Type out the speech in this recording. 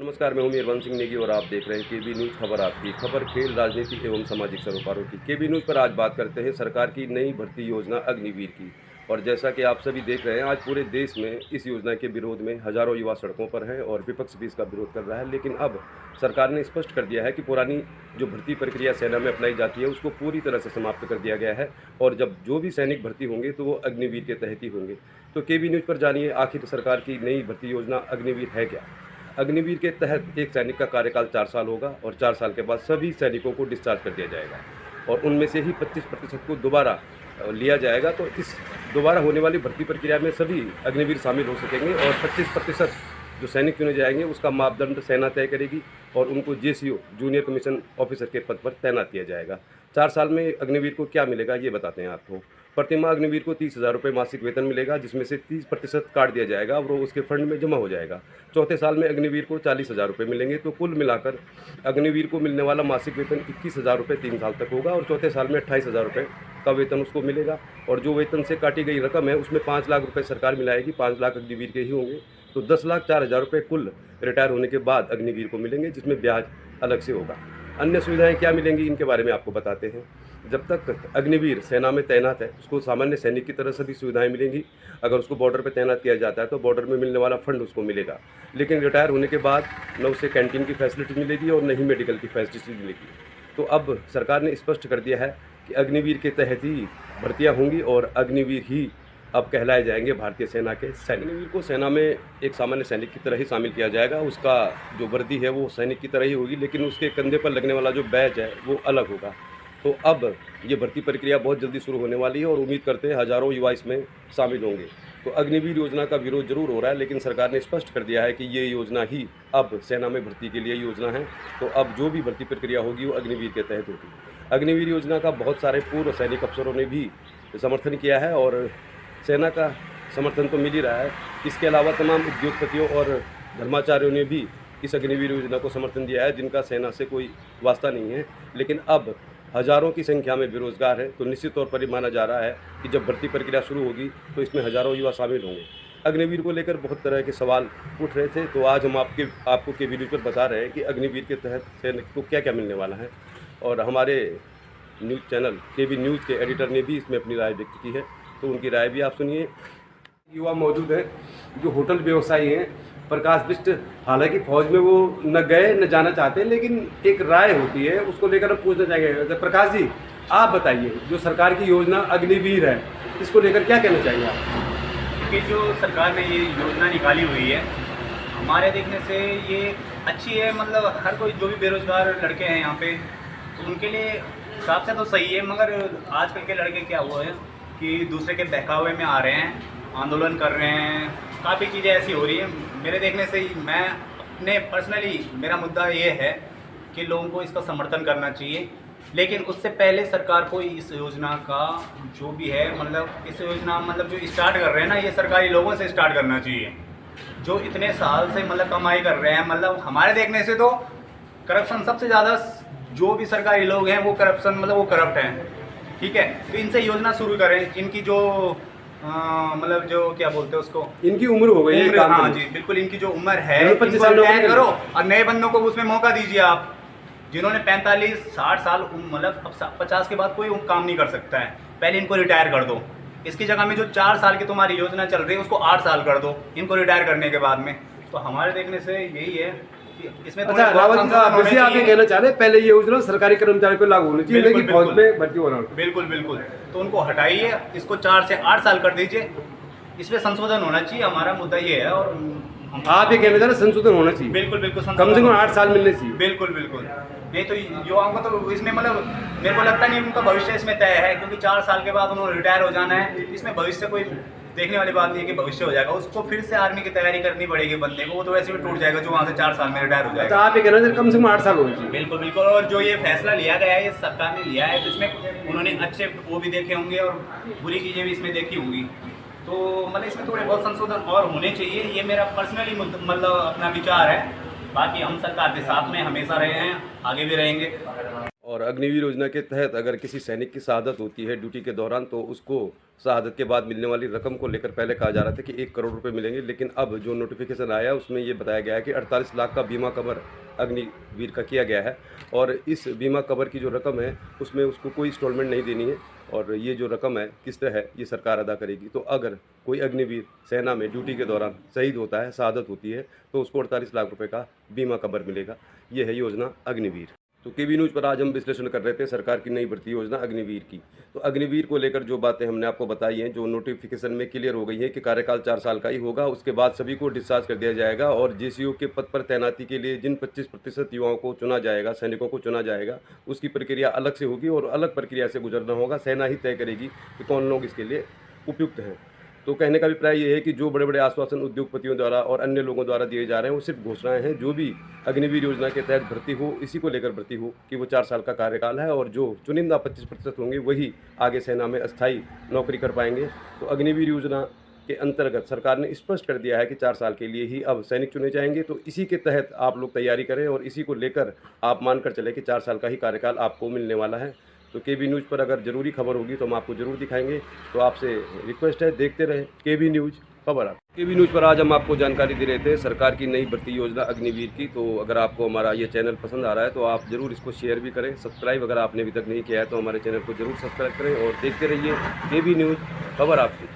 नमस्कार, मैं हूं मेहरबान सिंह नेगी और आप देख रहे हैं केबी न्यूज़ खबर आपकी। खबर खेल, राजनीति एवं सामाजिक सरोकारों की। केबी न्यूज़ पर आज बात करते हैं सरकार की नई भर्ती योजना अग्निवीर की। और जैसा कि आप सभी देख रहे हैं, आज पूरे देश में इस योजना के विरोध में हज़ारों युवा सड़कों पर हैं और विपक्ष भी इसका विरोध कर रहा है। लेकिन अब सरकार ने स्पष्ट कर दिया है कि पुरानी जो भर्ती प्रक्रिया सेना में अपनाई जाती है, उसको पूरी तरह से समाप्त कर दिया गया है और जब जो भी सैनिक भर्ती होंगे तो वो अग्निवीर के तहत ही होंगे। तो केबी न्यूज़ पर जानिए आखिर सरकार की नई भर्ती योजना अग्निवीर है क्या। अग्निवीर के तहत एक सैनिक का कार्यकाल 4 साल होगा और 4 साल के बाद सभी सैनिकों को डिस्चार्ज कर दिया जाएगा और उनमें से ही 25% को दोबारा लिया जाएगा। तो इस दोबारा होने वाली भर्ती प्रक्रिया में सभी अग्निवीर शामिल हो सकेंगे और 25% जो सैनिक चुने जाएंगे उसका मापदंड सेना तय करेगी और उनको जेसीओ जूनियर कमीशन ऑफिसर के पद पर तैनात किया जाएगा। 4 साल में अग्निवीर को क्या मिलेगा ये बताते हैं आपको। प्रतिमाह अग्निवीर को 30,000 रुपये मासिक वेतन मिलेगा, जिसमें से 30% काट दिया जाएगा और वो उसके फंड में जमा हो जाएगा। चौथे साल में अग्निवीर को 40,000 रुपये मिलेंगे। तो कुल मिलाकर अग्निवीर को मिलने वाला मासिक वेतन 21,000 रुपये 3 साल तक होगा और चौथे साल में 28,000 रुपये का वेतन उसको मिलेगा। और जो वेतन से काटी गई रकम है उसमें 5 लाख रुपये सरकार मिलाएगी, 5 लाख अग्निवीर के ही होंगे। तो 10,04,000 रुपये कुल रिटायर होने के बाद अग्निवीर को मिलेंगे, जिसमें ब्याज अलग से होगा। अन्य सुविधाएं क्या मिलेंगी इनके बारे में आपको बताते हैं। जब तक अग्निवीर सेना में तैनात है उसको सामान्य सैनिक की तरह सभी सुविधाएं मिलेंगी। अगर उसको बॉर्डर पर तैनात किया जाता है तो बॉर्डर में मिलने वाला फंड उसको मिलेगा। लेकिन रिटायर होने के बाद न उसे कैंटीन की फैसिलिटी मिलेगी और न ही मेडिकल की फैसिलिटी मिलेगी। तो अब सरकार ने स्पष्ट कर दिया है कि अग्निवीर के तहत ही भर्तियाँ होंगी और अग्निवीर ही अब कहलाए जाएंगे भारतीय सेना के सैनिक। अग्निवीर को सेना में एक सामान्य सैनिक की तरह ही शामिल किया जाएगा। उसका जो वर्दी है वो सैनिक की तरह ही होगी, लेकिन उसके कंधे पर लगने वाला जो बैज है वो अलग होगा। तो अब ये भर्ती प्रक्रिया बहुत जल्दी शुरू होने वाली है और उम्मीद करते हैं हज़ारों युवा इसमें शामिल होंगे। तो अग्निवीर योजना का विरोध जरूर हो रहा है, लेकिन सरकार ने स्पष्ट कर दिया है कि ये योजना ही अब सेना में भर्ती के लिए योजना है। तो अब जो भी भर्ती प्रक्रिया होगी वो अग्निवीर के तहत होगी। अग्निवीर योजना का बहुत सारे पूर्व सैनिक अफसरों ने भी समर्थन किया है और सेना का समर्थन तो मिल ही रहा है। इसके अलावा तमाम उद्योगपतियों और धर्माचार्यों ने भी इस अग्निवीर योजना को समर्थन दिया है, जिनका सेना से कोई वास्ता नहीं है। लेकिन अब हज़ारों की संख्या में बेरोजगार है, तो निश्चित तौर पर ये माना जा रहा है कि जब भर्ती प्रक्रिया शुरू होगी तो इसमें हज़ारों युवा शामिल होंगे। अग्निवीर को लेकर बहुत तरह के सवाल उठ रहे थे, तो आज हम आपको केबी न्यूज़ पर बता रहे हैं कि अग्निवीर के तहत सैनिक को क्या क्या मिलने वाला है। और हमारे न्यूज़ चैनल केबी न्यूज़ के एडिटर ने भी इसमें अपनी राय व्यक्त की है, तो उनकी राय भी आप सुनिए। युवा मौजूद हैं जो होटल व्यवसायी हैं। प्रकाश बिष्ट हालांकि फौज में वो न गए न जाना चाहते, लेकिन एक राय होती है उसको लेकर हम पूछना चाहेंगे। प्रकाश जी, आप बताइए, जो सरकार की योजना अग्निवीर है इसको लेकर क्या कहना चाहिए आप? कि जो सरकार ने ये योजना निकाली हुई है, हमारे देखने से ये अच्छी है। मतलब हर कोई जो भी बेरोजगार लड़के हैं यहाँ पे, तो उनके लिए हिसाब से तो सही है। मगर आजकल के लड़के क्या हुआ है कि दूसरे के बहकावे में आ रहे हैं, आंदोलन कर रहे हैं, काफ़ी चीज़ें ऐसी हो रही हैं। मेरे देखने से मैं अपने पर्सनली मेरा मुद्दा ये है कि लोगों को इसका समर्थन करना चाहिए, लेकिन उससे पहले सरकार को इस योजना का जो भी है, मतलब इस योजना मतलब जो स्टार्ट कर रहे हैं ना, ये सरकारी लोगों से स्टार्ट करना चाहिए जो इतने साल से मतलब कमाई कर रहे हैं। मतलब हमारे देखने से तो करप्शन सबसे ज़्यादा, जो भी सरकारी लोग हैं वो करप्शन मतलब वो करप्ट हैं, ठीक है। तो इनसे योजना शुरू करें। इनकी जो मतलब जो क्या बोलते हैं उसको, इनकी उम्र हो गई है। हाँ जी बिल्कुल, इनकी जो उम्र है 25 साल करो और नए बंदों को उसमें मौका दीजिए। आप जिन्होंने 45-60 साल मतलब अब 50 के बाद कोई काम नहीं कर सकता है, पहले इनको रिटायर कर दो। इसकी जगह में जो 4 साल की तुम्हारी योजना चल रही है उसको 8 साल कर दो इनको रिटायर करने के बाद में। तो हमारे देखने से यही है कि इसमें अच्छा, रावत साहब, वैसे आप ये कहना चाह रहे हैं पहले ये योजना सरकारी कर्मचारियों को लागू होनी चाहिए, लेकिन फौज में भर्ती होना। बिल्कुल बिल्कुल, तो उनको हटाइए, इसको 4 से 8 साल कर दीजिए। इसमें संशोधन होना चाहिए, हमारा मुद्दा ये है। और आप ये कहना चाह रहे हैं संशोधन होना चाहिए? बिल्कुल बिल्कुल, कम से कम 8 साल मिलने चाहिए। बिल्कुल बिल्कुल, नहीं तो युवाओं को तो इसमें मतलब मेरे को लगता नहीं उनका भविष्य इसमें तय है, क्योंकि 4 साल के बाद उन्होंने रिटायर हो जाना है। इसमें भविष्य कोई देखने वाली बात नहीं है कि भविष्य हो जाएगा। उसको फिर से आर्मी की तैयारी करनी पड़ेगी बंदे को, वो तो वैसे भी टूट जाएगा जो वहाँ से 4 साल में रिटायर हो जाएगा। तो आप ये कहना चाहिए कम से कम 8 साल होना चाहिए? बिल्कुल बिल्कुल, और जो ये फैसला लिया गया है, ये सरकार ने लिया है, तो इसमें उन्होंने अच्छे वो भी देखे होंगे और बुरी चीज़ें भी इसमें देखी होंगी। तो मतलब इसमें थोड़े बहुत संशोधन और होने चाहिए, ये मेरा पर्सनली मतलब अपना विचार है। बाकी हम सरकार के साथ में हमेशा रहे हैं, आगे भी रहेंगे। और अग्निवीर योजना के तहत अगर किसी सैनिक की शहादत होती है ड्यूटी के दौरान, तो उसको शहादत के बाद मिलने वाली रकम को लेकर पहले कहा जा रहा था कि 1 करोड़ रुपए मिलेंगे, लेकिन अब जो नोटिफिकेशन आया उसमें ये बताया गया है कि 48 लाख का बीमा कवर अग्निवीर का किया गया है। और इस बीमा कवर की जो रकम है उसमें उसको कोई इंस्टॉलमेंट नहीं देनी है, और ये जो रकम है किस्त है ये सरकार अदा करेगी। तो अगर कोई अग्निवीर सेना में ड्यूटी के दौरान शहीद होता है, शहादत होती है, तो उसको 48 लाख रुपए का बीमा कवर मिलेगा। ये है योजना अग्निवीर। तो केबी न्यूज़ पर आज हम विश्लेषण कर रहे थे सरकार की नई भर्ती योजना अग्निवीर की। तो अग्निवीर को लेकर जो बातें हमने आपको बताई हैं, जो नोटिफिकेशन में क्लियर हो गई है कि कार्यकाल 4 साल का ही होगा, उसके बाद सभी को डिस्चार्ज कर दिया जाएगा। और जेसीओ के पद पर तैनाती के लिए जिन 25% युवाओं को चुना जाएगा, सैनिकों को चुना जाएगा, उसकी प्रक्रिया अलग से होगी और अलग प्रक्रिया से गुजरना होगा। सेना ही तय करेगी कि कौन लोग इसके लिए उपयुक्त हैं। तो कहने का अभिप्राय ये है कि जो बड़े बड़े आश्वासन उद्योगपतियों द्वारा और अन्य लोगों द्वारा दिए जा रहे हैं वो सिर्फ घोषणाएं हैं। जो भी अग्निवीर योजना के तहत भर्ती हो, इसी को लेकर भर्ती हो कि वो 4 साल का कार्यकाल है, और जो चुनिंदा 25% होंगे वही आगे सेना में अस्थायी नौकरी कर पाएंगे। तो अग्निवीर योजना के अंतर्गत सरकार ने स्पष्ट कर दिया है कि 4 साल के लिए ही अब सैनिक चुने जाएंगे। तो इसी के तहत आप लोग तैयारी करें और इसी को लेकर आप मानकर चलें कि 4 साल का ही कार्यकाल आपको मिलने वाला है। तो केबी न्यूज़ पर अगर ज़रूरी खबर होगी तो हम आपको ज़रूर दिखाएंगे। तो आपसे रिक्वेस्ट है, देखते रहें केबी न्यूज़ खबर। आप केबी न्यूज़ पर आज हम आपको जानकारी दे रहे थे सरकार की नई भर्ती योजना अग्निवीर की। तो अगर आपको हमारा ये चैनल पसंद आ रहा है तो आप ज़रूर इसको शेयर भी करें। सब्सक्राइब अगर आपने अभी तक नहीं किया है तो हमारे चैनल को ज़रूर सब्सक्राइब करें और देखते रहिए केबी न्यूज़ खबर आपकी।